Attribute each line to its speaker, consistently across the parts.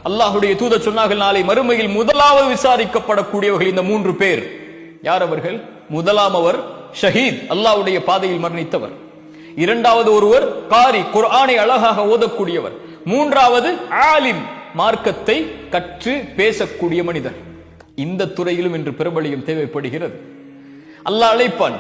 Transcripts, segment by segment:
Speaker 1: அல்லாஹுடைய தூதர் சொன்னார்கள், நாளை மறுமையில் முதலாவது விசாரிக்கப்படக்கூடியவர்கள் இந்த 3 பேர். யார் அவர்கள்? முதலாமவர் ஷஹீத், அல்லாஹ்வுடைய பாதையில் மரணித்தவர். இரண்டாவது ஒருவர் காரி, குர்ஆனை அழகாக ஓதக்கூடியவர். மூன்றாவது ஆலிம், மார்க்கத்தை கற்று பேசக்கூடிய மனிதர். இந்த துறையிலும் இன்று பிரபலியம் தேவைப்படுகிறது. அல்லாஹ் அழைப்பான்,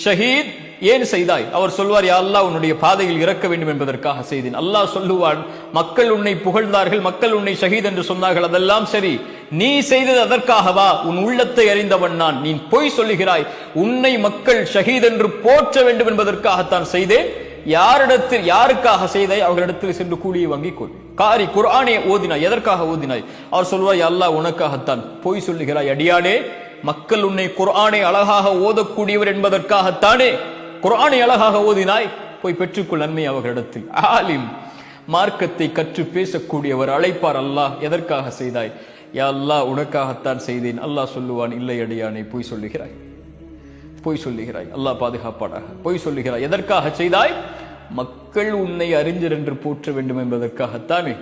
Speaker 1: ஷஹீத் ஏன் செய்தாய்? அவர் சொல்வார், யா அல்லாஹ், உன்னுடைய பாதையில் இறக்க வேண்டும் என்பதற்காக செய்தேன். அல்லாஹ் சொல்லுவான், மக்கள் உன்னை புகழ்ந்தார்கள், மக்கள் உன்னை ஷஹீத் என்று சொன்னார்கள், அதெல்லாம் சரி, நீ செய்தது அதற்காகவா? உன் உள்ளத்தை அறிந்தவன் நான். நீ பொய் சொல்லுகிறாய். உன்னை மக்கள் ஷஹீத் என்று போற்ற வேண்டும் என்பதற்காகத்தான் செய்தேன். யாரிடத்தில், யாருக்காக செய்தாய்? அவர்களிடத்தில் சென்று கூலியை வாங்கிக் கொள். காரி, குர்ஆனை ஓதினாய், எதற்காக ஓதினாய்? அவர் சொல்வார், யா அல்லாஹ், உனக்காகத்தான். பொய் சொல்லுகிறாய் அடியானே, மக்கள் உன்னை குர்ஆனை அழகாக ஓதக்கூடியவர் என்பதற்காகத்தானே குர்ஆனை அழகாக ஓதினாய். போய் பெற்றுக்கொள் நன்மை அவர்களிடத்தில். ஆலிம், மார்க்கத்தை கற்று பேசக்கூடியவர் அழைப்பார், அல்லாஹ், எதற்காக செய்தாய்? யா அல்லாஹ், உனக்காகத்தான் செய்தேன். அல்லாஹ் சொல்லுவான், இல்லை அடியானே, பொய் சொல்லுகிறாய், பொய் சொல்லுகிறாய். அல்லாஹ் பாதுகாப்பாடாக. பொய் சொல்லுகிறாய். எதற்காக செய்தாய்? மக்கள் உன்னை அறிஞர் என்று போற்ற வேண்டும் என்பதற்காகத்தானே.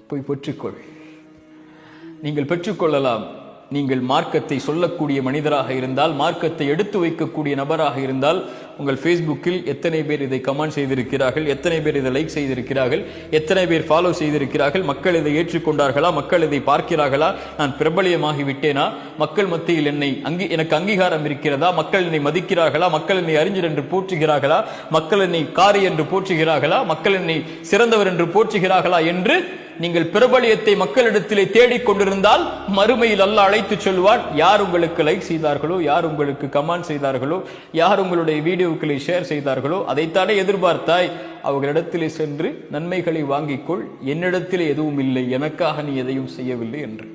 Speaker 1: போய் பெற்றுக்கொள். நீங்கள் பெற்றுக்கொள்ளலாம். நீங்கள் மார்க்கத்தை சொல்லக்கூடிய மனிதராக இருந்தால், மார்க்கத்தை எடுத்து வைக்கக்கூடிய நபராக இருந்தால், உங்கள் ஃபேஸ்புக்கில் எத்தனை பேர் இதை கமெண்ட் செய்திருக்கிறார்கள், எத்தனை பேர் இதை லைக் செய்திருக்கிறார்கள், எத்தனை பேர் ஃபாலோ செய்திருக்கிறார்கள், மக்கள் இதை ஏற்றுக்கொண்டார்களா, மக்கள் இதை பார்க்கிறார்களா, நான் பிரபலியமாகி விட்டேனா, மக்கள் மத்தியில் எனக்கு அங்கீகாரம் இருக்கிறதா, மக்கள் என்னை மதிக்கிறார்களா, மக்கள் என்னை அறிஞர் என்று போற்றுகிறார்களா, மக்கள் என்னை காரி என்று போற்றுகிறார்களா, மக்கள் என்னை சிறந்தவர் என்று போற்றுகிறார்களா என்று நீங்கள் பிரபலியத்தை மக்களிடத்திலே தேடிக் கொண்டிருந்தால், மறுமையில் அல்லாஹ் அழைத்து சொல்வான், யார் உங்களுக்கு லைக் செய்தார்களோ, யார் உங்களுக்கு கமெண்ட் செய்தார்களோ, யார் உங்களுடைய வீடியோக்களை ஷேர் செய்தார்களோ, அதைத்தானே எதிர்பார்த்தாய்? அவர்களிடத்திலே சென்று நன்மைகளை வாங்கிக்கொள். என்னிடத்திலே எதுவும் இல்லை, எனக்காக நீ எதையும் செய்யவில்லை என்று.